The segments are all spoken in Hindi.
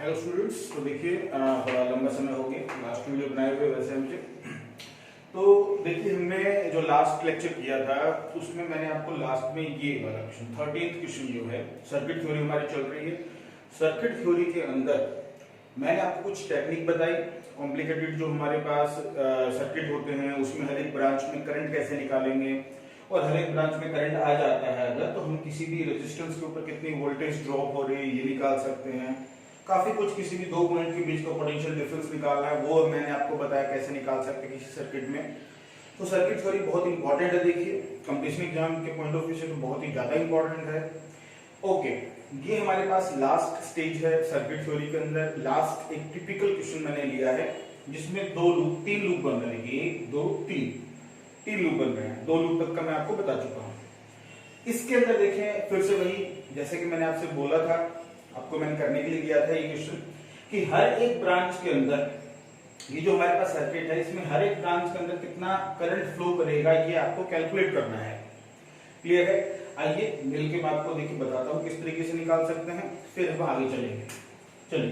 Hello students. तो देखिए थोड़ा लंबा समय हो गया लास्ट वीडियो बनाए हुए वैसे हमसे। तो देखिए हमने जो लास्ट लेक्चर किया था उसमें मैंने आपको लास्ट में ये वाला क्वेश्चन 13th क्वेश्चन जो है सर्किट थ्योरी हमारी चल रही है। सर्किट थ्योरी के अंदर मैंने आपको कुछ टेक्निक बताई, कॉम्प्लिकेटेड जो हमारे पास सर्किट होते हैं उसमें हर एक ब्रांच में करंट कैसे निकालेंगे, और हर एक ब्रांच में करंट आ जाता है अगर तो हम किसी भी रेजिस्टेंस के ऊपर कितनी वोल्टेज ड्रॉप हो रही है ये निकाल सकते हैं। काफी कुछ, किसी भी दो पॉइंट के बीच का पोटेंशियल डिफरेंस निकालना है वो मैंने आपको बताया कैसे निकाल सकते हैं किसी सर्किट में। तो सर्किट थ्योरी बहुत इंपॉर्टेंट है, देखिए कंपटीशन एग्जाम के पॉइंट ऑफ व्यू से तो बहुत ही ज्यादा इंपॉर्टेंट है। ओके, ये हमारे पास लास्ट स्टेज है सर्किट थ्योरी के अंदर। लास्ट एक टिपिकल क्वेश्चन मैंने लिया है जिसमें तीन लूप बन रहे हैं, 1 2 तीन लूप बन रहे हैं। 2 लूप तक का मैं आपको बता चुका हूं। इसके अंदर देखें फिर से वही, जैसे कि मैंने आपसे बोला था, आपको मैंने करने के लिए दिया था ये क्वेश्चन कि हर एक ब्रांच के अंदर ये जो हमारे पास सर्किट है इसमें हर एक ब्रांच के अंदर कितना करंट फ्लो करेगा ये आपको कैलकुलेट करना है। क्लियर है? आइए मिलके मैं आपको देखिए बताता हूँ किस तरीके से निकाल सकते हैं, फिर हम आगे चलेंगे। चलिए,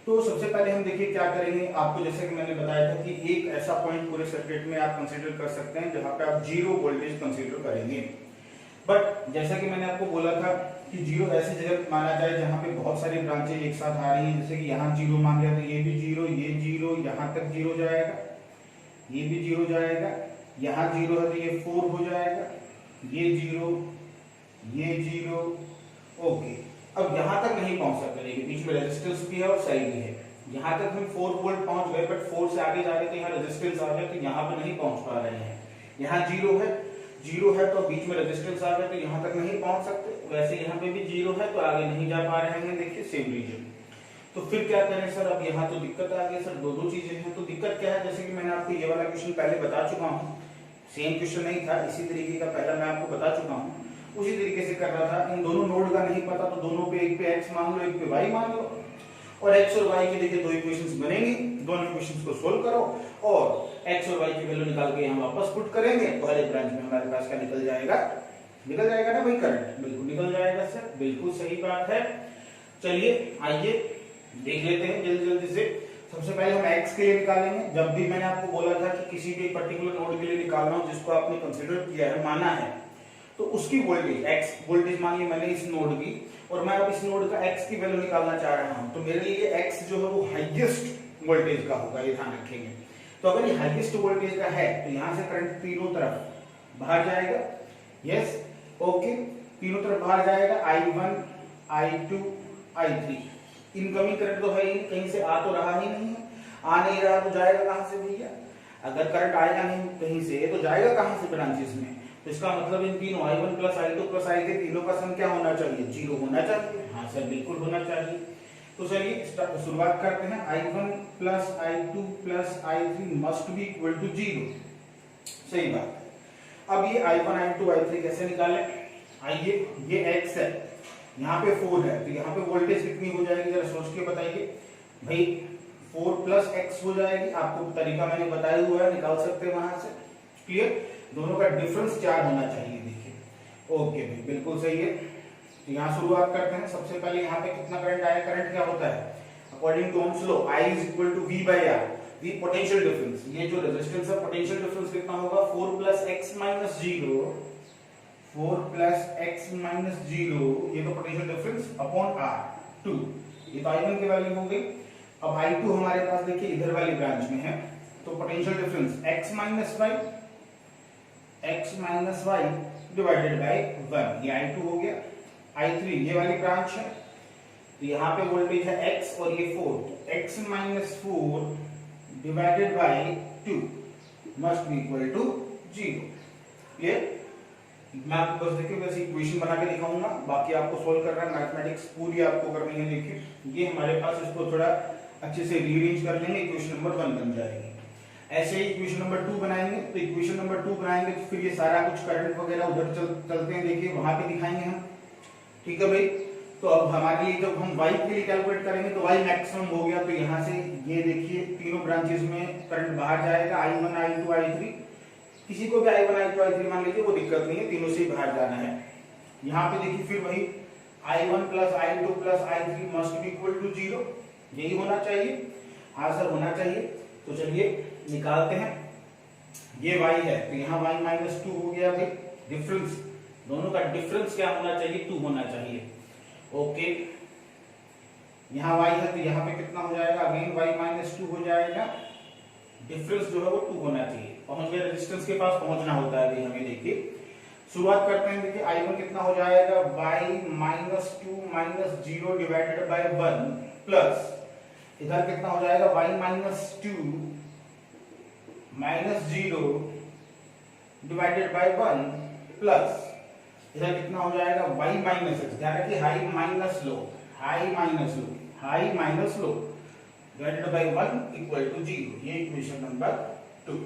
तो सबसे पहले हम देखिए क्या करेंगे। आपको जैसे कि मैंने बताया था कि एक ऐसा पॉइंट पूरे सर्किट में आप कंसीडर कर सकते हैं जहां पे आप जीरो वोल्टेज कंसीडर करेंगे। बट जैसा कि मैंने आपको बोला था कि जीरो ऐसी जगह माना जाए जहां पे बहुत सारी ब्रांचेज एक साथ आ रही हैं। जैसे कि यहाँ जीरो मान लिया तो ये भी जीरो, ये जीरो, यहाँ तक जीरो जाएगा, ये भी जीरो जाएगा, यहाँ जीरो है तो ये 4 हो जाएगा, ये जीरो, ये जीरो। ओके, अब यहाँ तक नहीं पहुंच सकते लेकिन बीच में रेजिस्टेंस भी है और साइड भी है। यहाँ तक हम 4 वोल्ट पहुंच गए बट 4 से आगे जा रहे तो यहाँ रेजिस्टेंस आ गया तो यहाँ पे नहीं पहुंच पा रहे हैं। यहाँ जीरो है तो बीच में रेजिस्टेंस आ गया तो यहाँ तक नहीं पहुंच सकते। वैसे यहाँ पे भी जीरो है तो आगे नहीं जा पा रहे हैं, देखिए सेम रीजन। तो फिर क्या करें सर, अब यहाँ तो दिक्कत आ गई सर, दो चीजें हैं। तो दिक्कत क्या है, जैसे कि मैंने आपको ये वाला क्वेश्चन पहले बता चुका हूँ, सेम क्वेश्चन नहीं था, इसी तरीके का पहला मैं आपको बता चुका हूँ, उसी तरीके से कर रहा था। इन दोनों नोड का नहीं पता तो दोनों पे, एक पे x मान लो एक पे y मान लो, और x और y के देखिए दो इक्वेशंस बनेंगी, दोनों इक्वेशंस को सोल्व करो और x और y की वैल्यू निकाल के हम वापस पुट करेंगे तो हर एक ब्रांच में हमारे पास क्या निकल जाएगा ना भाई, करंट। बिल्कुल निकल जाएगा सर, बिल्कुल सही बात है। चलिए आइए देख लेते हैं जल्दी से। सबसे पहले हम x के लिए निकालेंगे। जब भी मैंने आपको बोला था कि किसी भी पर्टिकुलर नोड के लिए निकालना हो जिसको आपने कंसीडर किया है, माना है, तो उसकी वोल्टेज x वोल्टेज मानिए मैंने इस नोड की, और मैं अब इस नोड का x की वैल्यू निकालना चाह रहा हूं, तो मेरे लिए x जो है वो हाईएस्ट वोल्टेज का होगा, ये ध्यान रखेंगे। तो अगर ये हाईएस्ट वोल्टेज का है तो यहां से करंट तीनों तरफ बाहर जाएगा। यस, ओके, तीनों तरफ बाहर जाएगा। I1 I2 I3 incoming current तो है ही, कहीं से आ तो रहा ही नहीं है। आ नहीं रहा तो जाएगा कहां से भैया? अगर करंट आएगा नहीं कहीं से तो जाएगा कहां से? ब्रांचेस में। तो इसका मतलब इन तीनों I1 plus I2 plus I3 तीनों का सम क्या होना चाहिए? जीरो होना चाहिए। हाँ सर, बिल्कुल होना चाहिए। तो चलिए शुरुआत करते हैं। I1 plus I2 plus I3 must be equal to zero. सही बात है। अब ये I1 I2 I3 कैसे निकालें? आइए, ये x है, यहाँ पे 4 है, तो यहाँ पे वोल्टेज कितनी हो जाएगी जरा सोच के बताइए भाई। 4 प्लस x हो जाएगी। आपको तरीका मैंने बताया हुआ है, निकाल सकते हैं वहां से। क्लियर? दोनों का डिफरेंस 4 होना चाहिए, देखिए। ओके भाई, बिल्कुल सही है। तो यहाँ शुरुआत करते हैं। सबसे पहले यहाँ पे कितना करंट आया? करंट क्या होता है according to Ohm's law? I is equal to V by R, V potential difference. ये जो रेजिस्टेंस है पोटेंशियल डिफरेंस कितना होगा? 4 plus x minus 0, 4 plus x minus 0, ये तो पोटेंशियल डिफरेंस अपॉन R2। ये तो I1 की वैल्यू हो गई। अब I2 हमारे पास देखिए इधर वाली ब्रांच में है, तो potential difference x minus y divided by 1, ये I2 हो गया। I3 ये वाली ब्रांच है, तो यहाँ पे वोल्टेज है x और ये 4, तो x minus 4 divided by 2 must be equal to 0। ये मैं आपको बस देखिए वैसे इक्वेशन बना के दिखाऊंगा, बाकी आपको सोल्व करना है। मैथमेटिक्स पूरी आपको करनी है। देखिए ये हमारे पास, इसको थोड़ा अच्छे से रीअरेंज कर लेंगे, इक्वेशन नंबर 1 बन जाएगी। ऐसे ही इक्वेशन नंबर 2 बनाएंगे, तो इक्वेशन नंबर 2 बनाएंगे तो फिर ये सारा कुछ करंट वगैरह उधर चलते हैं, देखिए वहां पे दिखाएंगे हम। ठीक है भाई। तो अब हमारे लिए जब हम y के लिए कैलकुलेट करेंगे तो y मैक्सिमम हो गया, तो यहाँ से ये देखिए तीनों ब्रांचेस में करंट बाहर जाएगा। I1 I2 I3, किसी को भी I1 I2 I3 मान लीजिए, वो दिक्कत नहीं है, तीनों से ही बाहर जाना है। यहाँ पे देखिए फिर वही I1 plus I2 plus I3 must be equal to 0। यही होना चाहिए। हाँ सर होना चाहिए। तो चलिए निकालते हैं। ये y है तो यहाँ y माइनस 2 हो गया भाई, डिफरेंस दोनों का डिफरेंस क्या होना चाहिए, 2 होना चाहिए। ओके, यहाँ y है तो यहाँ पे कितना हो जाएगा, अगेन y माइनस 2 हो जाएगा, डिफरेंस जो है वो 2 होना चाहिए। पहुंच गए, रेजिस्टेंस के पास पहुंचना होता है अभी हमें। देखिए शुरुआत करते हैं। देखिए I1 कितना हो जाएगा, y minus 2 minus 0 divided by 1 plus इधर कितना हो जाएगा, y minus 2 minus 0 divided by 1 plus इधर कितना हो जाएगा, y माइनस x, ध्यान रखिए high minus low, high minus low, high minus low divided by 1 equal to 0। ये इक्वेशन नंबर 2।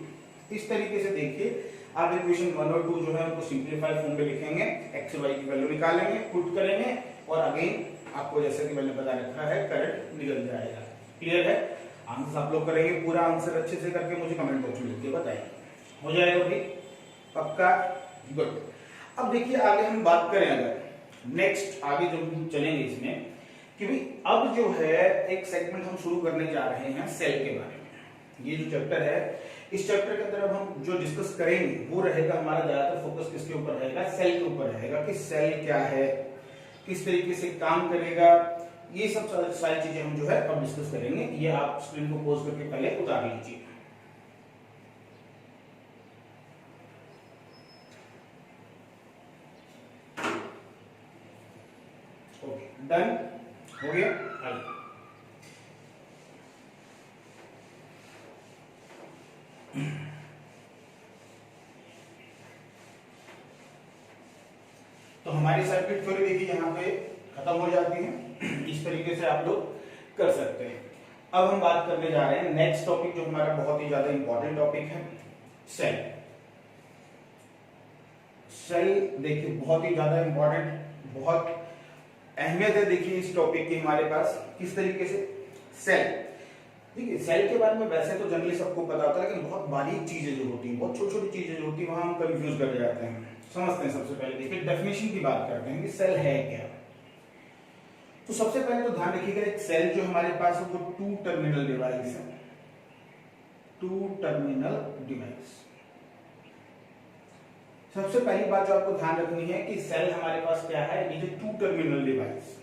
इस तरीके से देखिए आप इक्वेशन 1 और 2 जो है उनको सिंपलीफाइड फॉर्म में लिखेंगे, x और y की वैल्यू निकालेंगे, पुट करेंगे और अगेन आपको जैसे कि मैंने बता रखा है करंट निकल जाएगा। क्लियर है? आंसर आप लोग करेंगे, पूरा आंसर अच्छे से करके मुझे कमेंट बॉक्स में लिख के बताइए। हो जाएगा भाई पक्का? गुड। अब देखिए आगे हम बात करें, अगर नेक्स्ट आगे जो हम चलेंगे इसमें कि भाई अब जो है एक सेगमेंट हम शुरू करने जा रहे हैं सेल के बारे में। ये जो चैप्टर है, इस चैप्टर के अंदर अब हम जो डिस्कस करेंगे वो रहेगा हमारा ज्यादातर फोकस किसके ऊपर रहेगा, सेल के ऊपर रहेगा कि सेल क्या है, किस तरीके से काम करेगा, ये सब सारी चीजें हम जो है अब डिस्कस करेंगे। ये आप स्क्रीन को पॉज करके पहले उतार लीजिए। ओके डन हो गया। आइए तो हमारी सर्किट थ्योरी देखिए यहाँ पे खत्म हो जाती है। इस तरीके से आप लोग कर सकते हैं। अब हम बात करने जा रहे हैं नेक्स्ट टॉपिक जो हमारा बहुत ही ज्यादा इंपॉर्टेंट टॉपिक है, सेल। सेल देखिए बहुत ही ज्यादा इंपॉर्टेंट, बहुत अहमियत है देखिए इस टॉपिक की हमारे पास। किस तरीके से सेल, देखिए सेल के बारे में वैसे तो जनरली सबको पता होता है, लेकिन बहुत बारीक चीजें जो होती हैं, बहुत छोटी छोटी चीजें जो होती है वहां हम कंफ्यूज कर जाते हैं। समझते हैं। सबसे पहले देखिए डेफिनेशन की बात करते हैं कि सेल है क्या। तो सबसे पहले तो ध्यान रखिएगा एक सेल जो हमारे पास है वो 2 टर्मिनल डिवाइस है। 2 टर्मिनल डिवाइस। सबसे पहली बात जो आपको ध्यान रखनी है कि सेल हमारे पास क्या है, ये 2 टर्मिनल डिवाइस।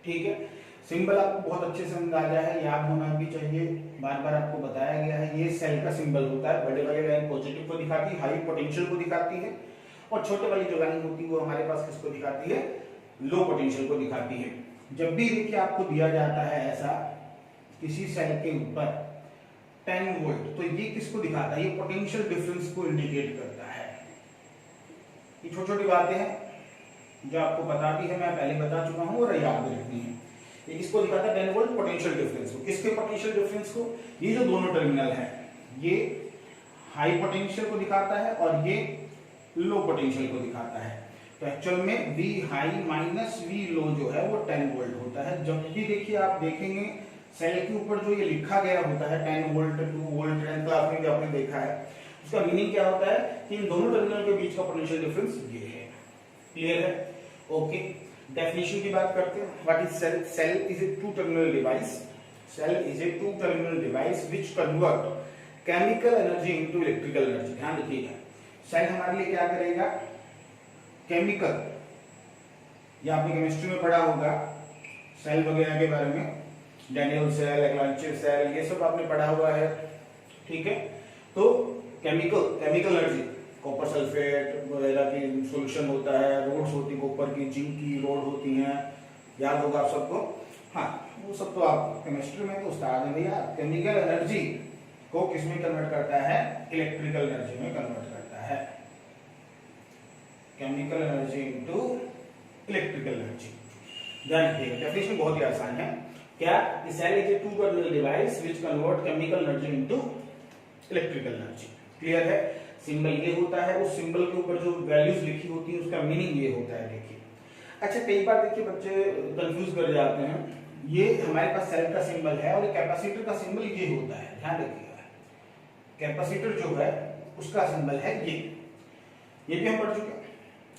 ठीक है, सिंबल आपको बहुत अच्छे से अंदाजा है, याद होना भी चाहिए, बार बार आपको बताया गया है। ये सेल का सिंबल होता है, बड़े वाली लाइन पॉजिटिव को दिखाती है, हाई पोटेंशियल को दिखाती है, और छोटे वाली जो लाइन होती है वो हमारे पास किसको दिखाती है, लो पोटेंशियल को दिखाती है। जब भी देखिए आपको दिया जाता है ऐसा किसी सेल के ऊपर 10 वोल्ट, तो ये किसको दिखाता है, ये पोटेंशियल डिफरेंस को इंडिकेट करता है। ये छोटी छोटी बातें हैं जो आपको पता भी है, मैं पहले बता चुका हूं और याद भी रखनी है। ये किसको दिखाता है, 10 वोल्ट पोटेंशियल डिफरेंस को। किसके पोटेंशियल डिफरेंस को, ये जो दोनों टर्मिनल है ये हाई पोटेंशियल को दिखाता है और ये लो पोटेंशियल को दिखाता है। तो एक्चुअल में V हाई माइनस V लो जो है वो 10 वोल्ट होता है। जब भी देखिए आप देखेंगे सेल के ऊपर जो ये लिखा गया होता है 10 वोल्ट 2 वोल्ट, 10th क्लास में भी आपने देखा है, उसका मीनिंग क्या होता है कि इन दोनों टर्मिनल के बीच का पोटेंशियल डिफरेंस ये है। क्लियर है? ओके, डेफिनेशन की बात करते हैं। What is cell? Cell is a 2 terminal device. Cell is a 2 terminal device which convert chemical energy into electrical energy. ध्यान रखिएगा, सेल हमारे लिए क्या करेगा, केमिकल, या आपने केमिस्ट्री में पढ़ा होगा सेल वगैरह के बारे में, डैनियल सेल, एक्लांचे सेल, ये सब आपने पढ़ा हुआ है। ठीक है, तो केमिकल एनर्जी, कॉपर सल्फेट वगैरह की सॉल्यूशन होता है, रोड्स होती है कॉपर की, जिंक की रोड होती हैं, याद होगा आप सबको। हाँ, वो सब तो आप केमिस्ट्री में तो उस्ताद हैं भैया। केमिकल एनर्जी को किस में कन्वर्ट करता है, इलेक्ट्रिकल एनर्जी में कन्वर्ट करता है। Chemical energy into electrical energy. ध्यान रखिएगा, डेफिनेशन बहुत ही आसान है। क्या? Cell is a 2 terminal device which convert chemical energy into electrical energy. Clear है? सिंबल ये होता है, उस सिंबल के ऊपर जो वैल्यूज लिखी होती है उसका मीनिंग ये होता है। देखिए अच्छा, कई बार देखिए बच्चे कंफ्यूज कर जाते हैं, ये हमारे पास सेल का सिंबल है और कैपेसिटर का सिंबल ये होता है। ध्यान रखिएगा, कैपेसिटर जो है उसका सिंबल है ये भी हम पढ़ चुके हैं।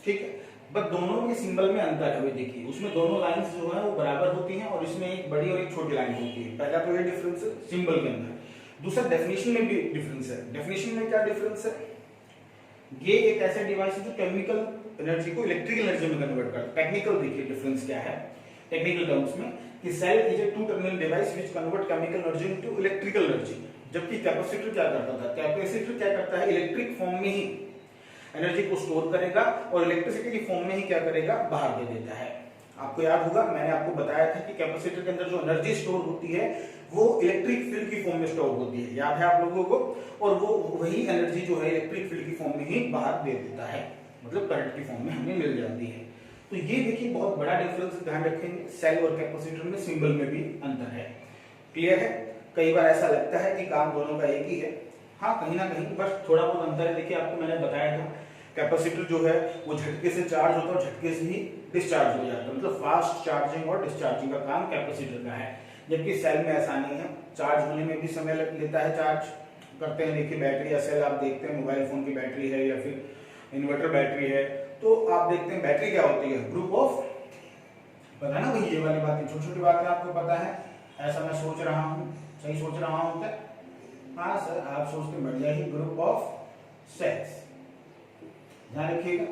ठीक है, बट दोनों के सिंबल में अंतर है। देखिए उसमें दोनों लाइंस जो है वो बराबर होती हैं और इसमें एक बड़ी और एक छोटी लाइन होती है। पहला तो ये डिफरेंस है सिंबल के अंदर। दूसरा डेफिनेशन में भी डिफरेंस है। डेफिनेशन में क्या डिफरेंस है, ये एक ऐसा डिवाइस है जो केमिकल एनर्जी को इलेक्ट्रिकल एनर्जी में कन्वर्ट करता है। टेक्निकल देखिए डिफरेंस क्या है टेक्निकल टर्म्स में, कि cell is a two terminal device which convert chemical energy into electrical energy. जबकि कैपेसिटर क्या करता था, कैपेसिटर क्या करता है, इलेक्ट्रिक फॉर्म में ही एनर्जी को स्टोर करेगा और इलेक्ट्रिसिटी की फॉर्म में ही क्या करेगा, बाहर दे देता है। आपको याद होगा मैंने आपको बताया था कि कैपेसिटर के अंदर जो एनर्जी स्टोर होती है वो इलेक्ट्रिक फील्ड की फॉर्म में स्टोर होती है, याद है आप लोगों को, और वो वही एनर्जी जो है इलेक्ट्रिक फील्ड की फॉर्म में ही बाहर दे देता है, मतलब करंट की फॉर्म में हमें मिल जाती है। तो ये देखिए बहुत बड़ा डिफरेंस, ध्यान रखेंगे सेल और कैपेसिटर में सिंबल में भी अंतर है। क्लियर है? कई बार ऐसा लगता है कि काम दोनों का एक ही है, हाँ कहीं ना कहीं बस थोड़ा बहुत अंतर है। देखिए आपको मैंने बताया था कैपेसिटर जो है वो झटके से चार्ज होता है और झटके से ही डिस्चार्ज हो जाता है, मतलब फास्ट चार्जिंग और डिस्चार्जिंग का काम कैपेसिटर का है। जबकि सेल में ऐसा नहीं है, चार्ज होने में भी समय लेता है, चार्ज करते हैं। देखिए बैटरी या सेल आप देखते हैं, मोबाइल फोन की बैटरी है या फिर इन्वर्टर बैटरी है, तो आप देखते हैं बैटरी क्या होती है, ग्रुप ऑफ, पता है ना भाई, ये वाली बातें छोटी छोटी बातें आपको पता है। ऐसा मैं सोच रहा हूँ, सही सोच रहा हूँ क्या? हाँ सर आप सोचते बढ़िया ही, ग्रुप ऑफ सेल्स। ध्यान रखिएगा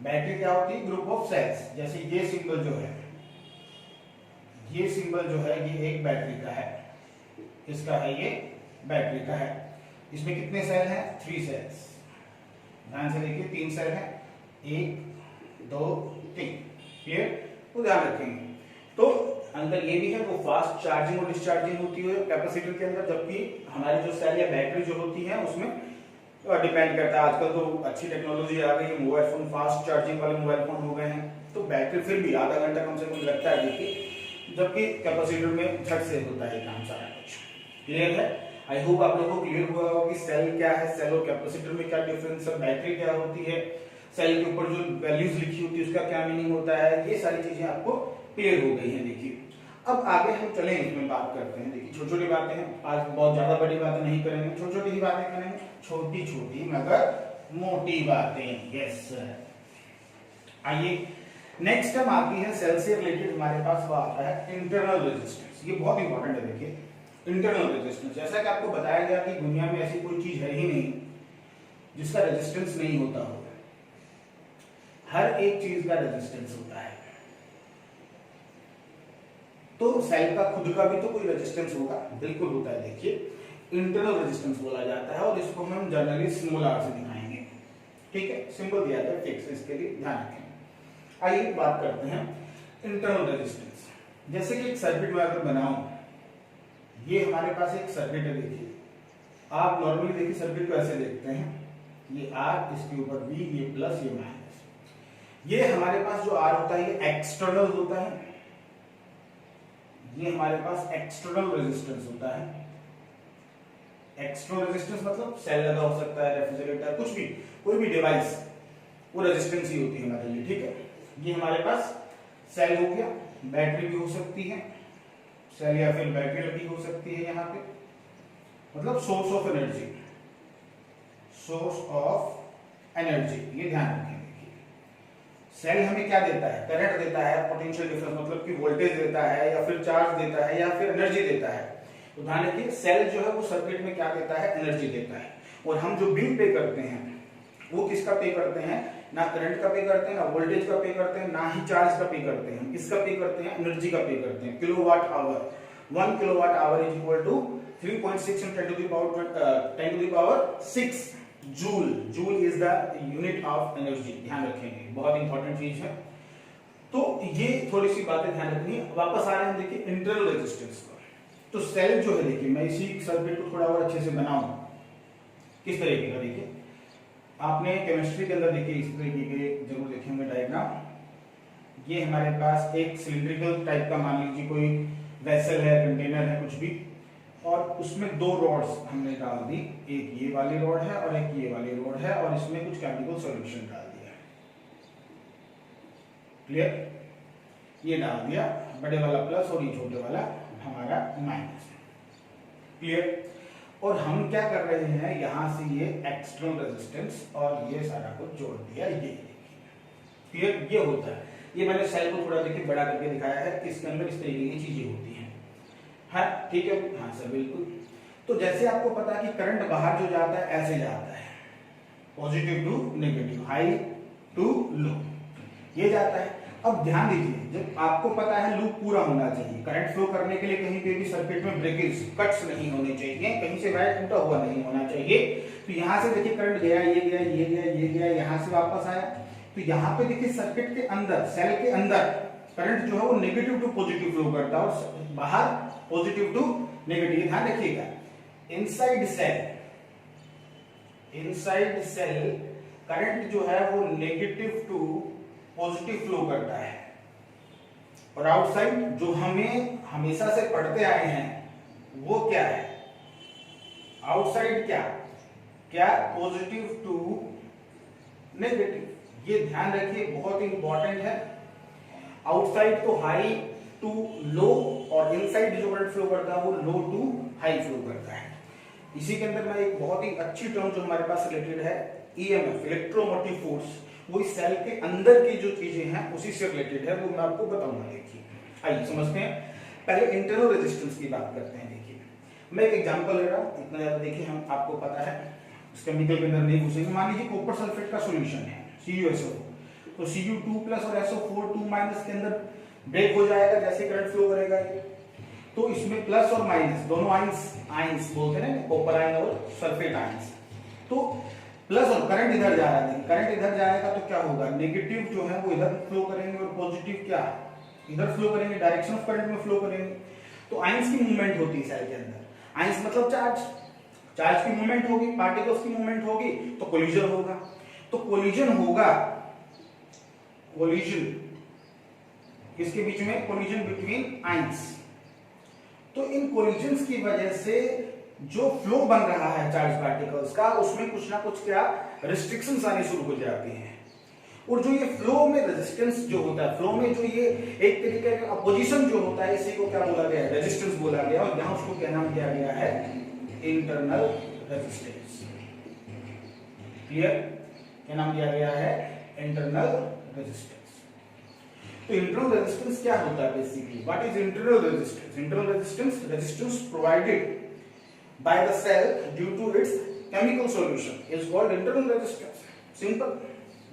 बैटरी क्या होती है, ग्रुप ऑफ सेल्स। जैसे ये सिंबल जो है, ये सिंबल जो है ये एक बैटरी का है, इसका है ये बैटरी का है। इसमें कितने सेल हैं, 3 सेल्स। ध्यान से देखिए 3 सेल हैं, 1 2 3। क्लियर? तो ध्यान रखेंगे। तो अंतर ये भी है, वो फास्ट चार्जिंग और डिस्चार्जिंग होती है कैपेसिटर के अंदर, जबकि हमारी जो सेल या बैटरी जो होती है उसमें डिपेंड करता है। आजकल तो अच्छी टेक्नोलॉजी आ गई है, मोबाइल फोन फास्ट चार्जिंग वाले मोबाइल फोन हो गए हैं, तो बैटरी फिर भी आधा घंटा कम से कम लगता है देखिए, जबकि कैपेसिटर में झट से होता है काम सारा कुछ। क्लियर है? आई होप आप लोगों को क्लियर हुआ होगा कि सेल क्या है, सेल और कैपेसिटर में क्या डिफरेंस है, बैटरी क्या होती है, सेल के ऊपर जो वैल्यूज लिखी होती है उसका क्या मीनिंग होता है, ये सारी चीजें आपको क्लियर हो गई हैं। देखिए अब आगे हम चलें, इसमें बात करते हैं। देखिए छोटी छोटी बातें हैं, आज बहुत ज्यादा बड़ी बातें नहीं करेंगे, छोटी छोटी ही बातें करेंगे, छोटी छोटी मगर मोटी बातें। Yes sir. आइए नेक्स्ट टर्म आती है सेल से रिलेटेड, हमारे पास वो आता है इंटरनल रेजिस्टेंस। ये बहुत इंपॉर्टेंट है। देखिए इंटरनल रेजिस्टेंस, जैसा कि आपको बताया गया कि दुनिया में ऐसी कोई चीज है ही नहीं जिसका रेजिस्टेंस नहीं होता हो, हर एक चीज का रेजिस्टेंस होता है। तो सेल का खुद का भी तो कोई रेजिस्टेंस होगा, बिल्कुल होता है। देखिए इंटरनल रेजिस्टेंस बोला जाता है और इसको हम जनरली स्मॉल r से दिखाएंगे। ठीक है, सिंपल दिया गया फिक्स, इसके लिए ध्यान रखें। आइए बात करते हैं इंटरनल रेजिस्टेंस। जैसे कि एक सर्किट में अगर बनाऊं, ये हमारे पास एक सर्किट है। देखिए आप नॉर्मली देखिए सर्किट को ऐसे देखते हैं, ये R, इसके ऊपर V, ये प्लस ये माइनस। ये हमारे पास जो R होता है ये एक्सटर्नल होता है, ये हमारे पास एक्सटर्नल रेजिस्टेंस होता है। एक्सटर्नल रेजिस्टेंस मतलब सेल लगा हो सकता है, रेफ्रिजरेटर, कुछ भी, कोई भी डिवाइस, वो रेजिस्टेंस ही होती है हमारे लिए। ठीक है, ये हमारे पास सेल हो गया, बैटरी भी हो सकती है, सेल या फिर बैटरी लगी हो सकती है यहाँ पे, मतलब source of energy, source of energy, ये ध्यान रखेंगे। सेल हमें क्या देता है, करंट देता है, पोटेंशियल डिफरेंस मतलब कि वोल्टेज देता है या फिर चार्ज देता है या फिर एनर्जी देता है। तो ध्यान रखिए सेल जो है वो सर्किट में क्या देता है, एनर्जी देता है। और हम जो बिल पे करते हैं वो किसका पे करते हैं, ना करंट का पे करते हैं, ना वोल्टेज का पे करते हैं, ना ही चार्ज का पे करते हैं, किसका पे करते हैं, एनर्जी का पे करते हैं। Kilowatt hour, 1 kilowatt hour is equal to 3.6 × 10 to the power 6 joule. Joule is the unit of energy, ध्यान रखेंगे, बहुत इंपॉर्टेंट चीज है। तो ये थोड़ी सी बातें ध्यान रखनी है। वापस आ रहे हैं देखिए इंटरनल रेजिस्टेंस पर। तो सेल जो है, देखिए मैं इसी सर्किट को थोड़ा और अच्छे से बनाऊं, किस तरीके का, देखिए आपने केमिस्ट्री के अंदर देखिए इस तरीके के जरूर देखे होंगे डायग्राम। ये हमारे पास एक सिलिंड्रिकल टाइप का, मान लीजिए कोई वेसल है, कंटेनर है, कुछ भी, और उसमें 2 रॉड्स हमने डाल दी, एक ये वाली रॉड है और एक ये वाली रॉड है, और इसमें कुछ केमिकल सॉल्यूशन डाल दिया। क्लियर? ये डाल दिया, बड़े वाला प्लस और ये छोटे वाला हमारा माइनस। क्लियर? और हम क्या कर रहे हैं, यहां से ये एक्सटर्नल रेजिस्टेंस और ये सारा कुछ जोड़ दिया, ये देखिए। क्लियर, ये होता है। ये मैंने सेल को थोड़ा देखिए बड़ा करके दिखाया है कि इसके अंदर इस तरीके की चीजें होती हैं। हाँ ठीक है, हाँ सर बिल्कुल। तो जैसे आपको पता है कि करंट बाहर जो जाता है ऐसे जाता है, positive to negative, high to low, ये जाता है। अब ध्यान दीजिए, जब आपको पता है लूप पूरा होना चाहिए, करंट फ्लो करने के लिए कहीं पे भी सर्किट में ब्रेकेज, कट्स नहीं होने चाहिए, कहीं से वायर टूटा हुआ नहीं होना चाहिए। तो यहाँ से देखिए करंट गया, ये गया, ये गया, ये गया, यहाँ से वापस आया, तो यहाँ पे देखिए सर्किट के अंदर, सेल के अंदर करंट जो है वो नेगेटिव टू पॉजिटिव फ्लो करता है और बाहर पॉजिटिव टू नेगेटिव। ध्यान रखिएगा, इनसाइड सेल करंट जो है वो नेगेटिव टू पॉजिटिव फ्लो करता है, और आउटसाइड जो हमें हमेशा से पढ़ते आए हैं वो क्या है, आउटसाइड क्या पॉजिटिव टू नेगेटिव। ये ध्यान रखिए, बहुत इंपॉर्टेंट है। आउटसाइड तो हाई टू लो, और इनसाइड जो करंट फ्लो करता है वो लो टू हाई फ्लो करता है। इसी के अंदर मैं एक बहुत ही अच्छी टर्म जो हमारे पास रिलेटेड है, ईएमएफ, इलेक्ट्रोमोटिव फोर्स, वो इस सेल के अंदर की जो चीजें हैं उसी से रिलेटेड है, वो मैं आपको बताऊंगा। देखिए आइए समझते हैं। पहले इंटरनल रेजिस्टेंस की बात करते हैं। देखिए मैं एक एग्जांपल ले रहा हूं, इतना ज्यादा देखिए हम आपको पता है इस केमिकल के अंदर नहीं घुसेंगे। मान लीजिए कॉपर सल्फेट का सॉल्यूशन है CuSO, तो Cu2+ और SO4 2- के अंदर ब्रेक हो जाएगा जैसे करंट फ्लो करेगा ये। तो इसमें प्लस और माइनस दोनों आयंस बोलते हैं ना, कॉपर आयन और सल्फेट आयंस। तो प्लस और करंट इधर जा रहा है, करंट इधर जाएगा तो क्या होगा, नेगेटिव जो है वो इधर फ्लो करेंगे और पॉजिटिव क्या इधर फ्लो करेंगे, डायरेक्शन ऑफ करंट में फ्लो करेंगे। तो आयंस की मूवमेंट होती है सेल के अंदर। आयंस मतलब चार्ज की मूवमेंट होगी, पार्टिकल्स की मूवमेंट होगी, तो कोलिजन होगा। तो कोलिजन किसके बीच में, कोलिजन बिटवीन आयंस। तो इन कोलिजन्स की वजह से जो फ्लो बन रहा है चार्ज पार्टिकल्स का, उसमें कुछ ना कुछ क्या रिस्ट्रिक्शंस आने शुरू हो जाती हैं। और जो ये फ्लो में रेजिस्टेंस जो होता है, फ्लो में जो ये एक तरीके का अपोजिशन जो होता है, इसी को क्या बोला गया है, रेजिस्टेंस बोला गया। और यहां उसको क्या नाम दिया गया है, इंटरनल रेजिस्टेंस। क्लियर, क्या नाम दिया गया है, इंटरनल रेजिस्टेंस। तो इंटरनल रेजिस्टेंस क्या होता है basically, what is internal resistance? Internal resistance provided by the cell due to its chemical solution is called internal resistance. Simple.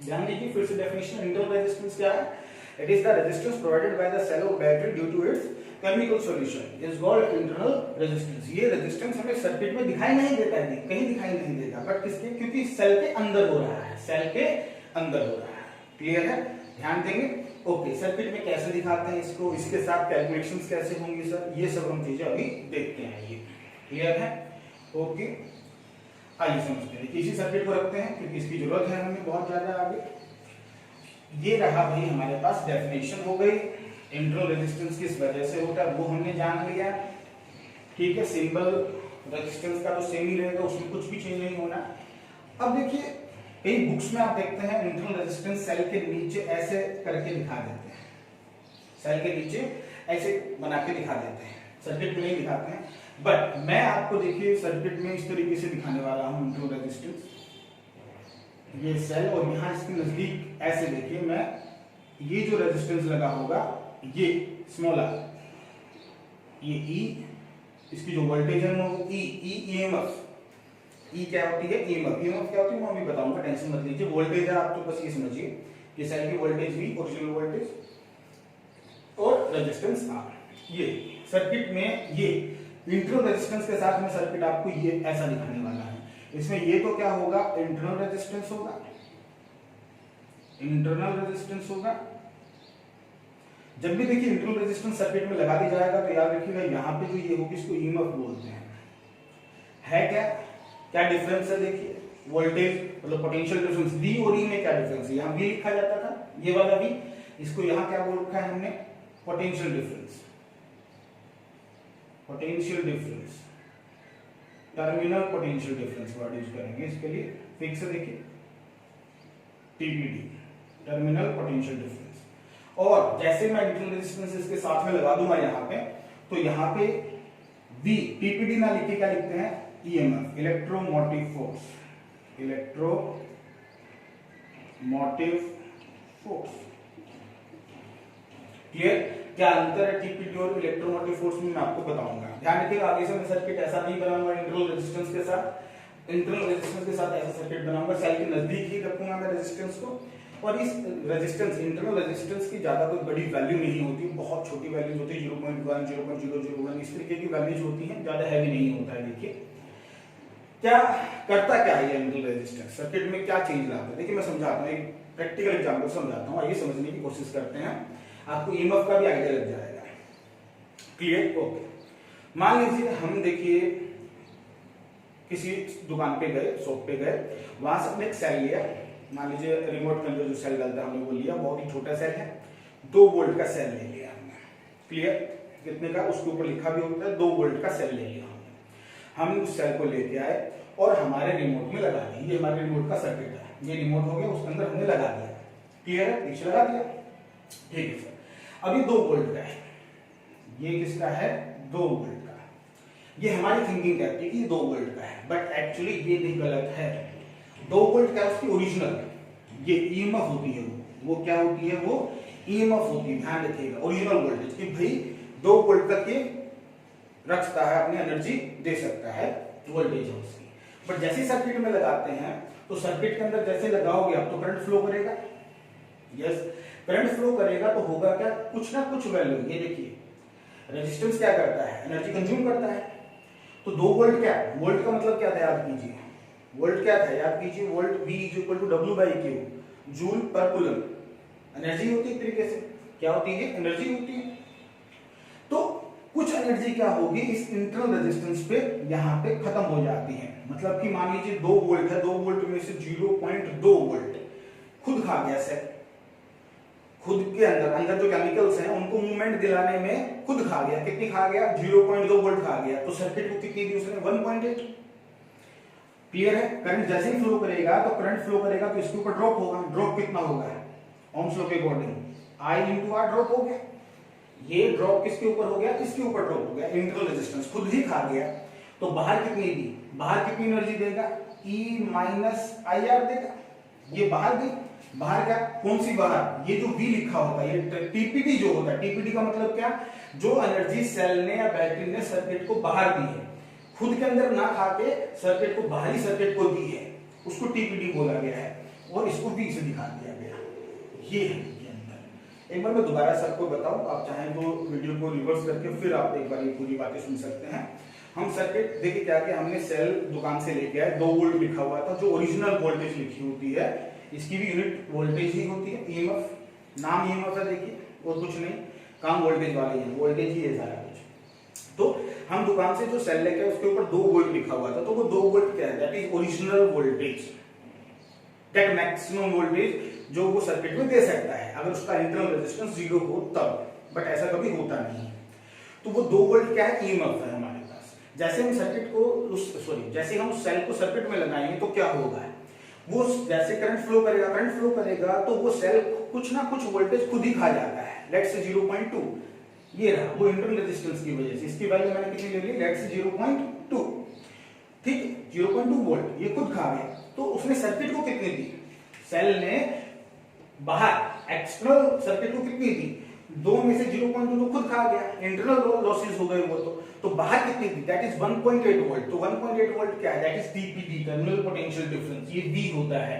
ध्यान दीजिए फिर से डेफिनेशन, इंटरनल रेजिस्टेंस क्या है, it is the resistance provided by the cell or battery due to its chemical solution is called internal resistance. ये रेजिस्टेंस हमें सर्किट में दिखाई नहीं देता है, कहीं दिखाई नहीं देगा, बट किसके, क्योंकि सेल के अंदर हो रहा है, सेल के अंदर हो रहा है। क्लियर है, ध्यान देंगे। ओके, सर्किट में कैसे दिखाते हैं इसको, इसके साथ कैलकुलेशंस कैसे होंगी सर, ये सब हम चीजें अभी देखते हैं। ये क्लियर है, ओके। आइए समझते हैं, किसी सर्किट को रखते हैं क्योंकि इसकी जरूरत है हमें बहुत ज्यादा आगे। ये रहा भाई हमारे पास डेफिनेशन हो गई, इंटरनल रेजिस्टेंस किस वजह से होता है वो हमने जान लिया। ठीक है, सिंबल रेजिस्टेंस का तो सेम ही रहेगा, उसमें कुछ भी चेंज नहीं होना। अब देखिए कई बुक्स में आप देखते हैं इंटरनल रेजिस्टेंस सेल के नीचे ऐसे करके दिखा देते हैं, सेल के नीचे ऐसे बना के दिखा देते हैं, सर्किट में नहीं दिखाते हैं। बट मैं आपको देखिए सर्किट में इस तरीके से दिखाने वाला हूं इंटरनल रेजिस्टेंस। ये सेल और यहां इसके नजदीक ऐसे देखिए, मैं ये जो रेजिस्टेंस लगा होगा ये स्मॉल r, ये E, इसकी जो वोल्टेज है वो E ईएमएफ। E क्या होती है, ईएमएफ। ईएमएफ क्या होती है वो मैं बताऊंगा, टेंशन मत लीजिए। वोल्टेज है आप तो बस ये समझिए कि सेल की वोल्टेज V, ओरिजिनल वोल्टेज, और रेजिस्टेंस R। ये सर्किट में ये इंटरनल रेजिस्टेंस के साथ में सर्किट आपको ये ऐसा दिखाने वाला है। इसमें ये तो क्या होगा, इंटरनल रेजिस्टेंस होगा, इंटरनल रेजिस्टेंस होगा। जब भी देखिए इंटरनल रेजिस्टेंस सर्किट में लगा दी जाएगा तो याद रखिएगा यहाँ पे जो ये होगी इसको ईएमएफ बोलते हैं। है क्या डिफरेंस है, देखिए वोल्टेज मतलब पोटेंशियल डिफरेंस, V और E में क्या डिफरेंस है, यहाँ V लिखा जाता था, ये वाला V, इसको यहाँ क्या बोल रखा है हमने, potential difference. Potential difference, terminal potential difference word use करेंगे इसके लिए। फिक्स है देखिए TPD, टर्मिनल पोटेंशियल डिफरेंस। और जैसे मैं इंटरनल रेजिस्टेंस इसके साथ में लगा दूंगा यहाँ पे, तो यहाँ पे V, TPD ना लिख के क्या लिखते हैं, EMF, electromotive force, electromotive force. Clear? क्या अंतर है टीपीडी और इलेक्ट्रोमोटिव फोर्स में मैं आपको बताऊंगा। ध्यान रखिएगा, आगे से मैं सर्किट ऐसा नहीं बनाऊंगा इंटरनल रेजिस्टेंस के साथ। इंटरनल रेजिस्टेंस के साथ ऐसा सर्किट बनाऊंगा, सेल के नजदीक ही रखूंगा मैं रेजिस्टेंस को। और इस रेजिस्टेंस, इंटरनल रेजिस्टेंस की ज्यादा कोई बड़ी वैल्यू नहीं होती, बहुत छोटी वैल्यूज होती है, 0.1 0.001 इस तरीके की वैल्यूज होती हैं, ज्यादा हैवी नहीं होता है। देखिए क्या करता क्या है ये इंटरनल रेजिस्टेंस, सर्किट में क्या चेंज लाता है। देखिए मैं समझाता हूँ, एक प्रैक्टिकल एग्जांपल समझाता हूँ, आइए समझने की कोशिश करते हैं, आपको ईएमएफ का भी आइडिया लग जाएगा। क्लियर? ओके। मान लीजिए हम देखिए किसी दुकान पे गए, शॉप पे गए, वहां से हमने एक सेल लिया, मान लीजिए रिमोट के अंदर जो सेल डलता है हमने वो लिया, बहुत ही छोटा सेल है, 2 वोल्ट का सेल ले लिया हमने। क्लियर? कितने का, उसके ऊपर लिखा भी होता है, 2 वोल्ट का सेल ले लिया हमने उस सेल को लेके आए और हमारे रिमोट में लगा दिया। ये हमारे रिमोट का सर्किट है, ये रिमोट हो गया, उसके अंदर हमने लगा दिया। क्लियर है? पीछे लगा दिया, ठीक है सर। अभी 2 वोल्ट का है, ये किसका है, 2 वोल्ट का। ये हमारी थिंकिंग कहती है कि 2 वोल्ट का है, बट एक्चुअली ये नहीं, गलत है। 2 वोल्ट का उसकी ओरिजिनल, ये ईएमएफ होती है, वो क्या होती है, वो ईएमएफ होती है। ध्यान रखिएगा, ओरिजिनल वोल्टेज कि भाई 2 वोल्ट तक ये रख सकता है, अपनी एनर्जी दे सकता है, वोल्टेज है उसकी। बट जैसे सर्किट में लगाते हैं तो सर्किट के अंदर जैसे लगाओगे आप तो करंट फ्लो करेगा। यस, करंट फ्लो करेगा तो होगा क्या, कुछ ना कुछ वैल्यू, ये देखिए रेजिस्टेंस क्या करता है, एनर्जी कंज्यूम करता है। तो 2 वोल्ट क्या, वोल्ट का मतलब क्या था, याद कीजिए, वोल्ट क्या था, याद कीजिए, वोल्ट V = W/Q, जूल पर कूलम। एनर्जी होती है, एक तरीके से क्या होती है, एनर्जी होती है। तो कुछ एनर्जी क्या होगी इस इंटरनल रेजिस्टेंस पे यहाँ पे खत्म हो जाती है। मतलब कि मान लीजिए 2 वोल्ट है, 2 वोल्ट में से 0.2 वोल्ट खुद खा गया सेल, खुद के अंदर जो केमिकल्स हैं उनको मूवमेंट दिलाने में खुद खा गया। कितनी खा गया, 0.2 वोल्ट खा गया। तो सर्किट को कितनी दी उसने, 1.8। क्लियर है? करंट जैसे ही फ्लो करेगा तो करंट फ्लो करेगा तो इसके ऊपर ड्रॉप होगा। ड्रॉप कितना होगा, ओम्स लॉ के अकॉर्डिंग I × R ड्रॉप हो गया। ये ड्रॉप किसके ऊपर हो गया, इसके ऊपर ड्रॉप हो गया, इंटरनल रेजिस्टेंस खुद ही खा गया। तो बाहर कितनी दी, बाहर कितनी एनर्जी देगा, E - IR देगा। ये बाहर गई, बाहर क्या, कौन सी बाहर, ये जो V लिखा होता है, ये टीपीडी जो होता है, टीपीडी का मतलब क्या, जो एनर्जी सेल ने या बैटरी ने सर्किट को बाहर दी है, खुद के अंदर ना खा के सर्किट को, बाहरी सर्किट को दी है, उसको टीपीडी बोला गया है और इसको V से दिखा दिया गया। ये है ये अंदर। एक बार मैं दोबारा सबको बताऊं, आप चाहें तो वीडियो को रिवर्स करके फिर आप एक बार ये पूरी बातें सुन सकते हैं। हम सर्किट देखिए क्या किया हमने, सेल दुकान से लेके आए, 2 वोल्ट लिखा हुआ था, जो ओरिजिनल वोल्टेज लिखी होती है, इसकी भी यूनिट वोल्टेज ही होती है। ईएमएफ, नाम ईएमएफ है, देखिए और कुछ नहीं, काम वोल्टेज वाले ही है, वोल्टेज ही है सारा कुछ। तो हम दुकान से जो सेल लेके आए उसके ऊपर 2 वोल्ट लिखा हुआ था, तो वो 2 वोल्ट क्या है, that is original voltage, that maximum voltage जो वो सर्किट में दे सकता है अगर उसका इंटरनल रेजिस्टेंस 0 हो तब, बट ऐसा कभी होता नहीं। तो वो 2 वोल्ट क्या है, ईएमएफ है हमारे पास। जैसे हम सर्किट को जैसे हम सेल को सर्किट में लगाएंगे तो क्या होगा, वो जैसे करंट फ्लो करेगा तो वो सेल कुछ ना कुछ वोल्टेज खुद ही खा जाता है। लेट्स से 0.2, ये रहा वो इंटरनल रेजिस्टेंस की वजह से, इसकी वैल्यू मैंने कितनी ले ली, लेट्स से 0.2, ठीक है, 0.2 वोल्ट ये खुद खा गया। तो उसने सर्किट को कितनी दी, सेल ने बाहर एक्सटर्नल सर्किट को कितनी दी, 2 में से 0.2 तो खुद खा गया, इंटरनल लॉसेस हो गए वो। तो बाहर कितनी थी, दैट इज 1.8 वोल्ट। तो 1.8 वोल्ट क्या है, that is TPD, terminal potential difference, ये V होता है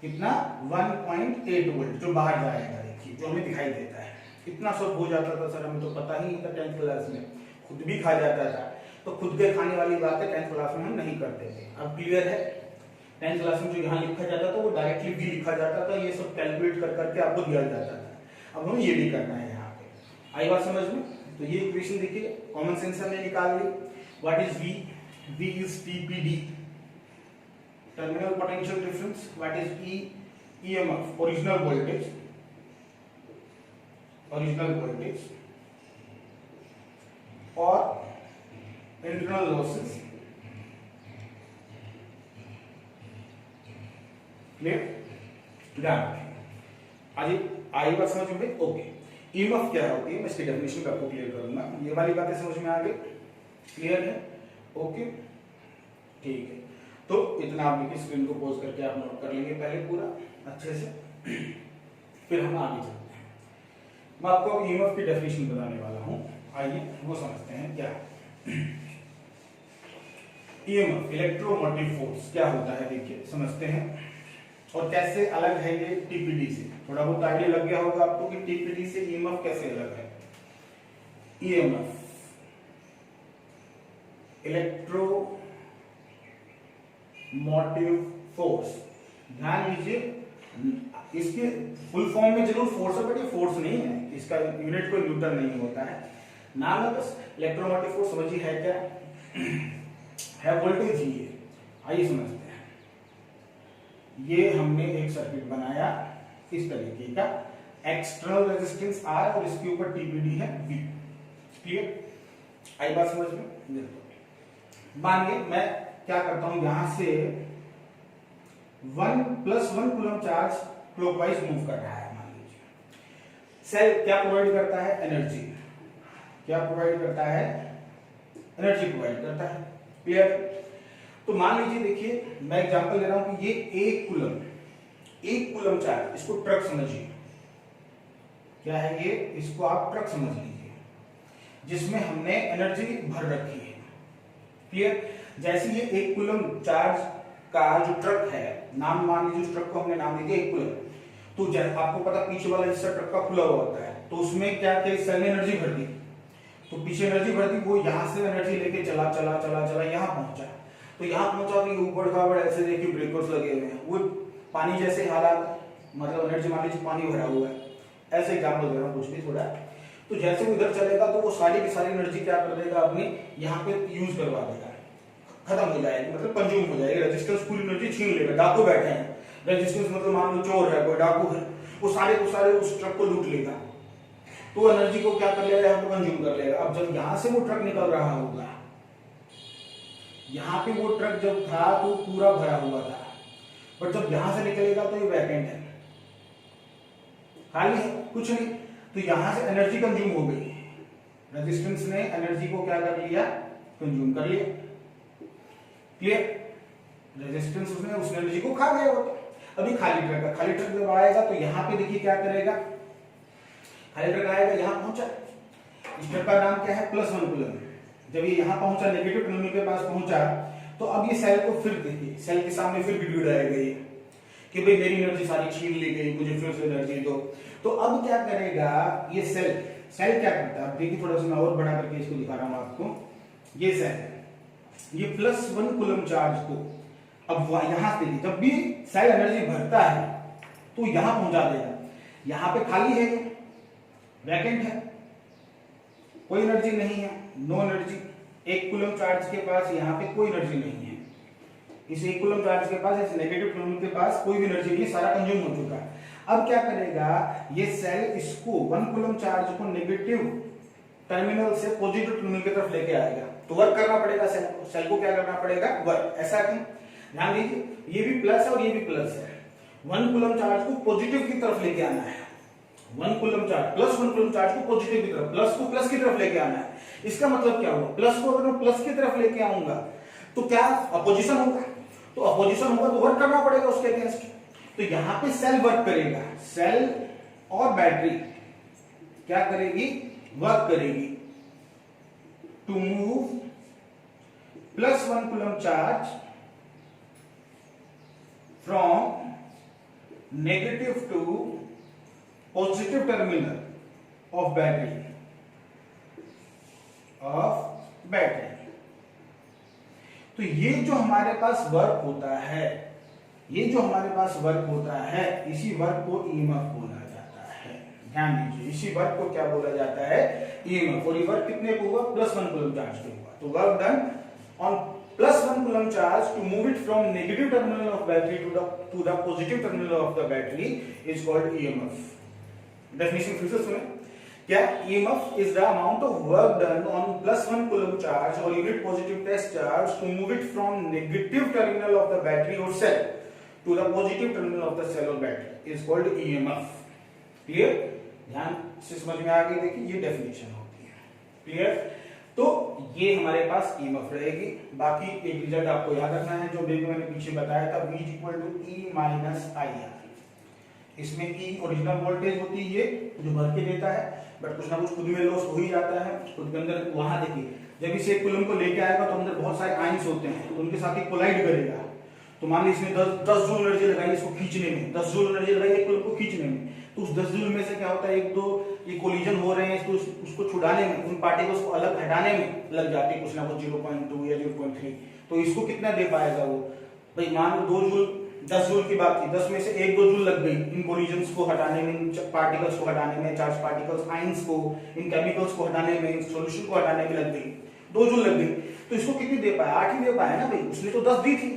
कितना, 1.8 वोल्ट जो बाहर जाएगा, देखिए जो हमें दिखाई देता है। इतना सब हो जाता था सर, हमें तो पता ही नहीं था 10th क्लास में, खुद भी खा जाता था। तो खुद के खाने वाली बात है 10th क्लास में हम नहीं करते थे। अब क्लियर है, 10th क्लास में जो यहाँ लिखा जाता था वो डायरेक्टली V लिखा जाता था, ये सब कैलकुलेट कर करके आपको दिया जाता था। अब हमें ये भी करना है यहाँ पे, आई बात समझ में। तो ये इक्वेशन देखिए कॉमन सेंस से हमने निकाल ली। What is V, V is TPD, terminal potential difference. What is E, EMF, original voltage, और इंटरनल लॉसेस। क्लियर, आई बात समझ में, ओके। ईएमएफ क्या होती है, मैं इसकी डेफिनेशन आपको क्लियर करूंगा, ये वाली बातें समझ में आ गई, क्लियर है, ओके, ठीक है। तो इतना आप देखिए, स्क्रीन को पॉज करके आप नोट कर लेंगे पहले पूरा अच्छे से। फिर हम आगे चलते हैं। मैं आपको ईएमएफ की डेफिनेशन बताने वाला हूं, आइए वो समझते हैं क्या ईएमएफ, इलेक्ट्रोमोटिव फोर्स क्या होता है, देखिए समझते हैं। और कैसे अलग है ये टीपीडी से, थोड़ा बहुत आइडिया लग गया होगा आपको कि टीपीडी से ईएमएफ कैसे अलग है। ईएमएफ इलेक्ट्रोमोटिव फोर्स, ध्यान दीजिए इसके फुल फॉर्म में जरूर फोर्स है, बट ये फोर्स नहीं है, इसका यूनिट कोई न्यूटन नहीं होता है, नाम है बस। इलेक्ट्रोमोटिव फोर्स समझिए है क्या, है वोल्टेज ही है। आइए समझते हैं। ये हमने एक सर्किट बनाया इस तरीके का, एक्सटर्नल रेजिस्टेंस R और इसके ऊपर टीपीडी है V, क्लियर, आई बात समझ में। मानिए मैं क्या करता हूं, यहां से 1+1 कूलम चार्ज क्लॉकवाइज मूव कर रहा है, मान लीजिए। सेल क्या प्रोवाइड करता है, एनर्जी, क्या प्रोवाइड करता है, एनर्जी प्रोवाइड करता है, क्लियर। तो मान लीजिए, देखिए मैं एग्जांपल दे रहा हूं कि ये 1 कूलम चार्ज, इसको ट्रक समझिए, क्या है ये, इसको आप ट्रक समझ लीजिए, जिसमें हमने एनर्जी भर रखी है, क्लियर। जैसे ये 1 कूलम चार्ज का जो ट्रक है, नाम मान लीजिए उस ट्रक को हमने नाम दे दिया 1 कूलम। तो आपको पता पीछे वाला हिस्सा ट्रक का खुला हुआ होता है, तो उसमें क्या क्या सेल ने एनर्जी भर दी, तो पीछे एनर्जी भर दी, वो यहां से एनर्जी लेके चला चला चला चला यहां पहुंचा। तो यहां पहुंचा तो ऊबड़ खाबड़ ऐसे देखिए ब्रेकर्स लगे हुए हैं, वो पानी जैसे हालात, मतलब एनर्जी मान लीजिए पानी भरा हुआ है, ऐसे एग्जाम्पल दे रहा हूं कुछ भी थोड़ा। तो जैसे वो उधर चलेगा तो वो सारी की सारी एनर्जी क्या कर देगा, अपनी यहाँ पे यूज करवा देगा, खत्म हो जाएगी, मतलब कंज्यूम हो जाएगी, रेजिस्टेंस पूरी एनर्जी छीन लेगा। डाकू बैठे हैं, रेजिस्टेंस मतलब मान लो चोर है, कोई डाकू है, वो सारे को सारे उस ट्रक को लूट लेगा, तो एनर्जी को क्या कर लेगा, यहाँ पे कंज्यूम कर लेगा। अब जब यहाँ से वो ट्रक निकल रहा होगा, यहाँ पे वो ट्रक जब था तो पूरा भरा हुआ था, पर जब यहां से निकलेगा तो ये वैकेंट है, खाली है, कुछ नहीं। तो यहां से एनर्जी कंज्यूम हो गई, रेजिस्टेंस ने एनर्जी को क्या कर लिया, कंज्यूम कर लिया, क्लियर। रेजिस्टेंस उसने उस एनर्जी को खा गया। अभी खाली ट्रक है, खाली ट्रक जब आएगा तो यहाँ पे देखिए क्या करेगा, खाली ट्रक आएगा, यहाँ पहुंचा, इस ट्रक का नाम क्या है, +1 कूलम। जब ये यहाँ पहुंचा, नेगेटिव टर्मिनल के पास पहुंचा, तो अब ये सेल को फिर देखिए, सेल के सामने फिर गिड़गिड़ आएगा ये कि भाई मेरी एनर्जी सारी छीन ली गई, मुझे फिर से एनर्जी दो। तो अब क्या करेगा ये सेल क्या करता है, अब देखिए थोड़ा सा मैं और बड़ा करके इसको दिखा रहा हूं आपको। ये सेल, ये +1 कूलम चार्ज को अब यहां से, जब भी सेल एनर्जी भरता है तो यहां पहुंचा देगा, यहां पे खाली है, वैकेंट है, कोई एनर्जी नहीं है, नो एनर्जी। 1 कूलम चार्ज के पास यहाँ पे कोई एनर्जी नहीं है, इस 1 कूलम चार्ज के पास, इस नेगेटिव टर्मिनल के पास कोई भी एनर्जी नहीं, सारा कंज्यूम हो चुका है। अब क्या करेगा ये सेल, इसको 1 कूलम चार्ज को नेगेटिव टर्मिनल से पॉजिटिव टर्मिनल की तरफ लेके आएगा, तो वर्क करना पड़ेगा सेल को क्या करना पड़ेगा, वर्क। ऐसा क्यों, ध्यान दीजिए, ये भी प्लस है और ये भी प्लस है, 1 कूलम चार्ज को पॉजिटिव की तरफ लेके आना है, 1 कूलम चार्ज +1 कूलम चार्ज को पॉजिटिव की तरफ, प्लस को प्लस की तरफ लेके आना है। इसका मतलब क्या हुआ, प्लस को अगर मैं प्लस की तरफ लेके आऊंगा तो क्या अपोजिशन होगा, तो अपोजिशन होगा तो वर्क करना पड़ेगा उसके अगेंस्ट। तो यहां पे सेल वर्क करेगा, सेल और बैटरी क्या करेगी, वर्क करेगी to move +1 coulomb charge from negative to positive terminal of battery, तो ये जो हमारे पास वर्क होता है, ये जो हमारे पास वर्क होता है, इसी वर्क को ईएमएफ बोला जाता है। ध्यान दीजिए, इसी वर्क को क्या बोला जाता है, ईएमएफ। और ये वर्क कितने को हुआ, +1 कूलम चार्ज पे हुआ। तो work done on +1 coulomb charge to move it from negative terminal of battery to the positive terminal of the battery is called EMF. Definition फिर से सुने, क्या EMF is the amount of work done on +1 coulomb charge or unit positive test charge to move it from negative terminal of the battery or cell to the positive terminal of the cell or battery is called EMF। Clear, ध्यान से समझ में आ गई, देखिए ये डेफिनेशन होती है, क्लियर। तो ये हमारे पास EMF रहेगी। बाकी एक रिजल्ट आपको याद रखना है जो भी मैंने पीछे बताया था, V = E - IR। इसमें ई ओरिजिनल वोल्टेज होती है जो भर के देता है, बट कुछ ना कुछ खुद में लॉस हो ही जाता है खुद के अंदर। वहां देखिए जब इसे कूलम को लेके आएगा तो अंदर बहुत सारे आयंस होते हैं, तो उनके साथ ही कोलाइड करेगा। तो मान लीजिए इसने 10 जूल एनर्जी लगाई इसको खींचने में, 10 जूल एनर्जी लगाई एक कूलम को खींचने में, तो उस 10 जूल में से क्या होता है, एक दो ये कोलिजन हो रहे हैं, तो उसको छुड़ाने में, उन पार्टिकल्स को अलग हटाने में लग जाती है कुछ ना कुछ 0.2 या 0.3। तो इसको कितना दे पाएगा वो, भाई मान लो 2 जूल 10 जूल की बात की, 10 में से 1-2 जूल लग गई इन कोलिजन्स को हटाने में, इन पार्टिकल्स को हटाने में, चार्ज पार्टिकल्स आयंस को, इन केमिकल्स को हटाने में, इन सॉल्यूशन को हटाने में लग गई, 2 जूल लग गई। तो इसको कितनी दे पाया, 8 ही दे पाया ना भाई, उसने तो 10 दी थी,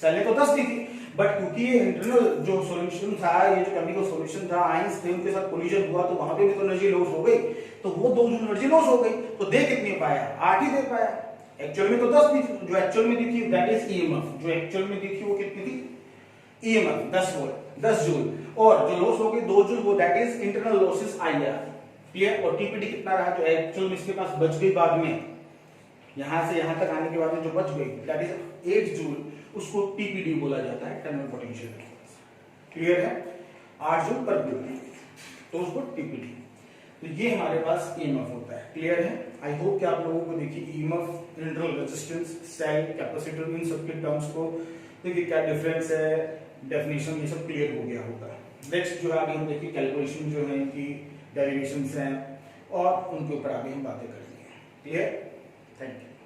सेल ने तो 10 दी थी, बट क्योंकि ये इंटरनल जो सॉल्यूशन था, ये जो केमिकल सॉल्यूशन था, आयंस थे, उनके साथ कोलिजन हुआ, तो वहां पे भी तो एनर्जी लॉस हो गई, तो वो 2 जूल एनर्जी लॉस हो गई। तो दे कितनी पाया, 8 ही दे पाया। एक्चुअल में तो 10 दी थी, जो एक्चुअल में दी थी दैट इज ईएमएफ, जो एक्चुअल में दी थी वो कितनी थी, ईएमएफ 10 वोल्ट 10 जूल, और जो लॉस हो गई 2 जूल वो that is internal losses IR. Clear. और टीपीडी कितना रहा, जो एक्चुअल में इसके पास बच गई बाद में, यहां से यहां तक आने के बाद में जो बच गई दैट इज 8 जूल, उसको टीपीडी बोला जाता है, टर्मिनल पोटेंशियल डिफरेंस। क्लियर है, 8 जूल पर जूल, तो उसको टीपीडी। तो ये हमारे पास ईएमएफ होता है। क्लियर है। आई होप कि आप लोगों को देखिए EMF, internal resistance, cell, capacitor, इन सब के टर्म्स को देखिए क्या डिफरेंस है, डेफिनेशन, ये सब क्लियर हो गया होगा। नेक्स्ट जो है आगे हम देखिए कैलकुलेशन जो है इनकी डेरिवेशंस हैं और उनके ऊपर आगे हम बातें करेंगे। क्लियर। Thank you.